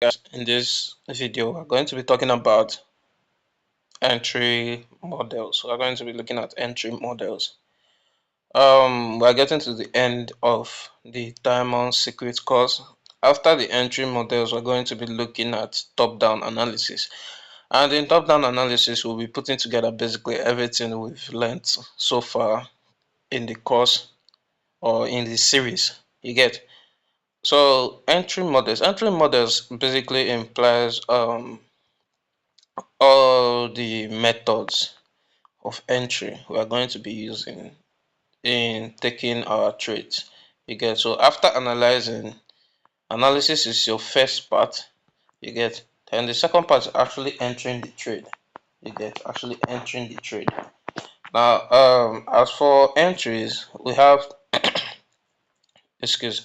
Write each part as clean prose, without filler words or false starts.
Guys, in this video we're going to be talking about entry models. We're going to be looking at entry models. We're getting to the end of the Diamond Secret course. After the entry models, we're going to be looking at top-down analysis. And in top-down analysis, we'll be putting together basically everything we've learned so far in the course or in the series. You get? So entry models basically implies all the methods of entry we are going to be using in taking our trades. You get? So after analysis is your first part. You get? And the second part is actually entering the trade. You get? Actually entering the trade. Now as for entries, we have excuse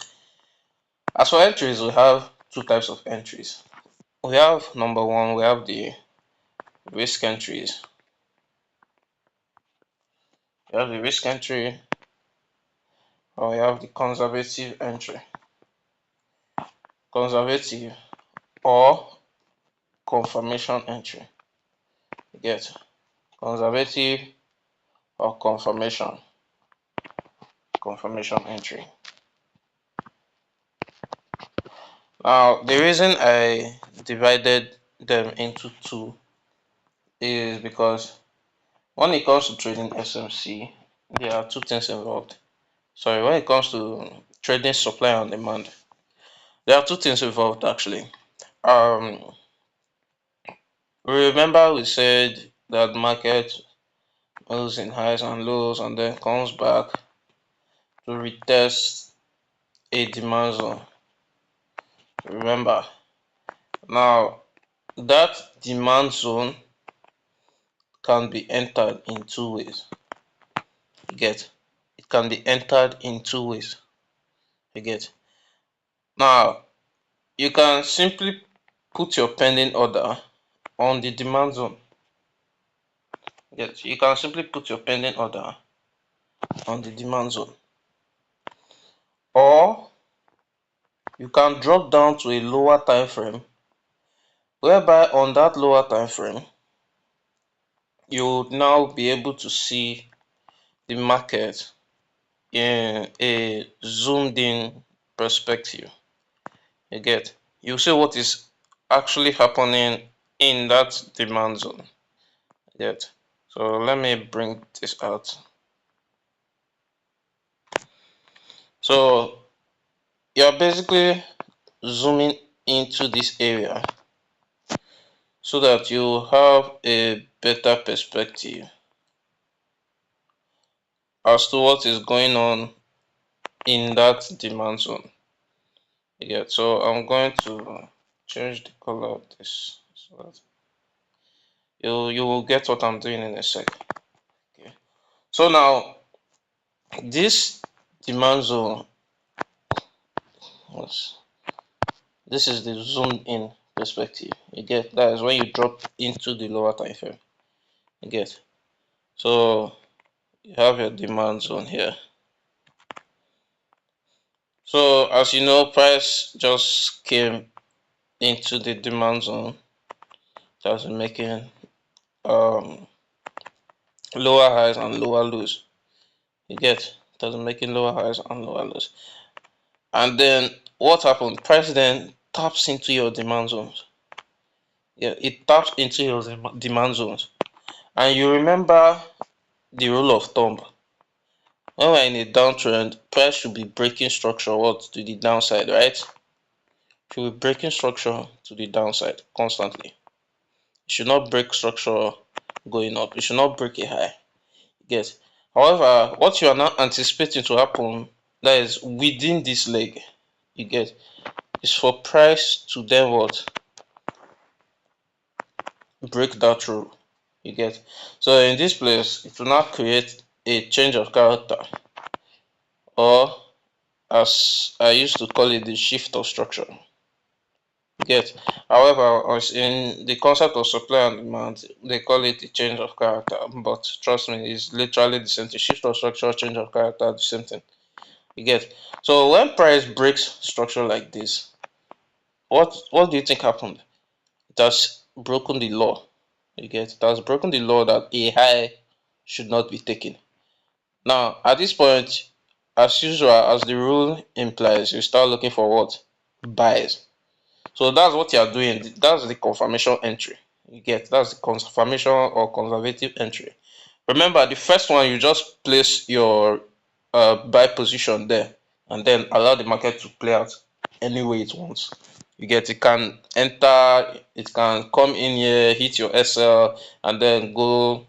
as for entries, we have two types of entries. We have number one, we have the risk entries. We have the risk entry, or we have the conservative entry. Conservative or confirmation entry. You get? Conservative or confirmation entry. Now the reason I divided them into two is because when it comes to trading SMC, there are two things involved. Sorry, when it comes to trading supply and demand, there are two things involved actually. Remember we said that market moves in highs and lows and then comes back to retest a demand zone. Remember, now that demand zone can be entered in two ways. You get? It can be entered in two ways. You get? Now you can simply put your pending order on the demand zone. Yes, you can simply put your pending order on the demand zone, or you can drop down to a lower time frame, whereby on that lower time frame you would now be able to see the market in a zoomed in perspective. You get? You see what is actually happening in that demand zone. You get? So let me bring this out. So you're basically zooming into this area so that you have a better perspective as to what is going on in that demand zone. Yeah, so I'm going to change the color of this so that you will get what I'm doing in a sec. Okay. So now this demand zone, this is the zoomed in perspective. You get? That is when you drop into the lower time frame. You get? So you have your demand zone here. So as you know, price just came into the demand zone. That's making lower highs and lower lows. You get? That's making lower highs and lower lows. And then what happened? Price then taps into your demand zones. Yeah, it taps into your demand zones. And you remember the rule of thumb. When we're in a downtrend, price should be breaking structure what to the downside, right? Should be breaking structure to the downside constantly. It should not break structure going up. It should not break a high. Yes. However, what you are now anticipating to happen, that is within this leg, you get, is for price to then what? Break that rule. You get. So in this place, it will not create a change of character, or as I used to call it, the shift of structure. Get. However, as in the concept of supply and demand, they call it the change of character. But trust me, it's literally the same thing. Shift of structure, change of character, the same thing. You get. So when price breaks structure like this, what do you think happened? It has broken the law. You get, it has broken the law that a high should not be taken. Now, at this point, as usual, as the rule implies, you start looking for what? Buys. So that's what you are doing. That's the confirmation entry. You get, that's the confirmation or conservative entry. Remember, the first one, you just place your buy position there and then allow the market to play out any way it wants. You get, it can enter, it can come in here, hit your SL, and then go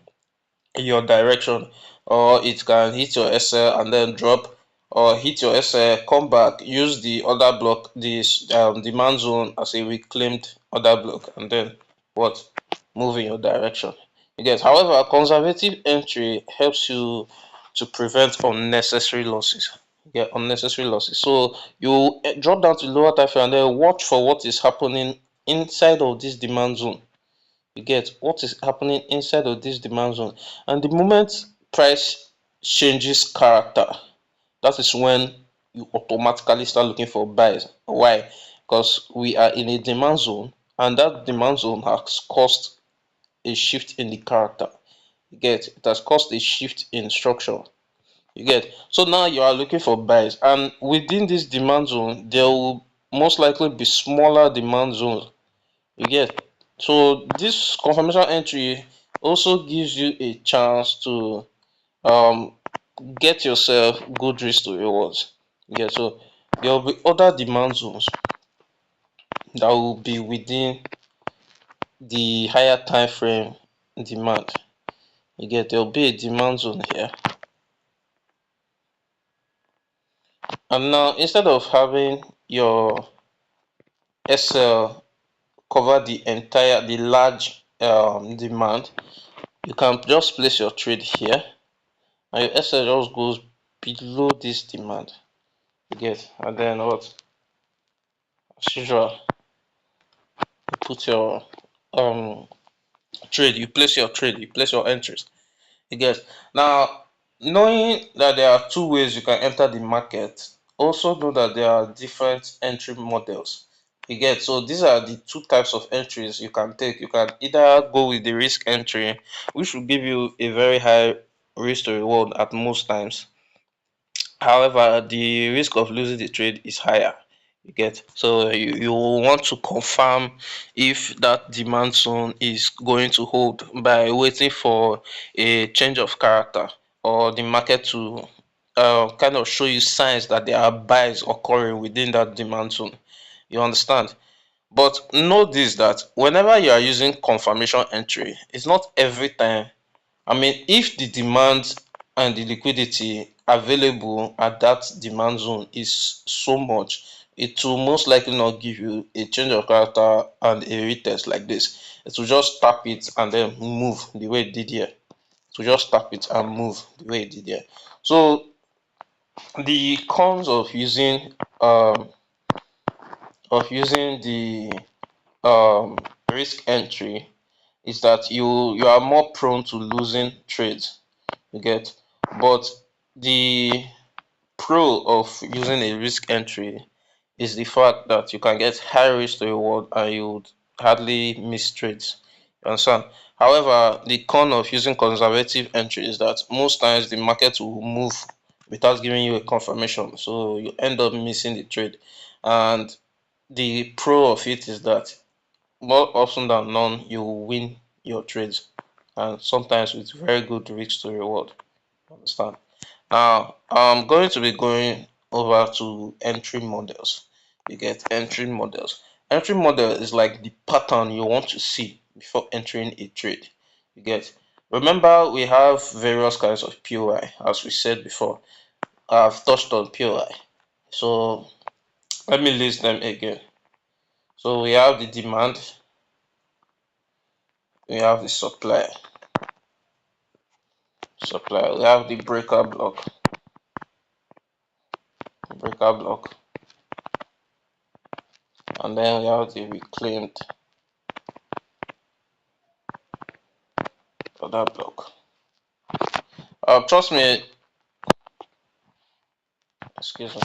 your direction, or it can hit your SL and then drop, or hit your SL, come back, use the other block, this demand zone as a reclaimed other block, and then what, move in your direction. You get, however, conservative entry helps you to prevent unnecessary losses. You get unnecessary losses. So you drop down to lower time frame and then watch for what is happening inside of this demand zone. You get what is happening inside of this demand zone, and the moment price changes character, that is when you automatically start looking for buys. Why? Because we are in a demand zone, and that demand zone has caused a shift in the character. You get, it has caused a shift in structure. You get, so now you are looking for buys, and within this demand zone there will most likely be smaller demand zones. You get, so this confirmation entry also gives you a chance to um get yourself good risk to rewards. Yeah, so there will be other demand zones that will be within the higher time frame demand. You get, there will be a demand zone here, and now instead of having your SL cover the large demand, you can just place your trade here, and your SL just goes below this demand. You get, and then what, as usual, you put your trade, you place your entries. You get, now, knowing that there are two ways you can enter the market, also know that there are different entry models. You get, so these are the two types of entries you can take. You can either go with the risk entry, which will give you a very high risk to reward at most times. However, the risk of losing the trade is higher. You get, so you want to confirm if that demand zone is going to hold by waiting for a change of character, or the market to kind of show you signs that there are buys occurring within that demand zone. You understand? But know this, that whenever you are using confirmation entry, it's not every time. I mean, if the demand and the liquidity available at that demand zone is so much, it will most likely not give you a change of character and a retest like this. It will just tap it and then move the way it did here. It will just tap it and move the way it did here. So the cons um of using the risk entry is that you are more prone to losing trades. You get, but the pro of using a risk entry is the fact that you can get high risk to reward and you would hardly miss trades. You understand? However, the con of using conservative entry is that most times the market will move without giving you a confirmation, so you end up missing the trade. And the pro of it is that more often than none you will win your trades, and sometimes with very good risk to reward. Understand? Now, I'm going to be going over to entry models. You get entry models. Entry model is like the pattern you want to see before entering a trade. You get. Remember, we have various kinds of POI, as we said before. I've touched on POI. So let me list them again. So we have the demand, we have the supply, we have the breaker block, and then we have the reclaimed other block. Trust me, excuse me.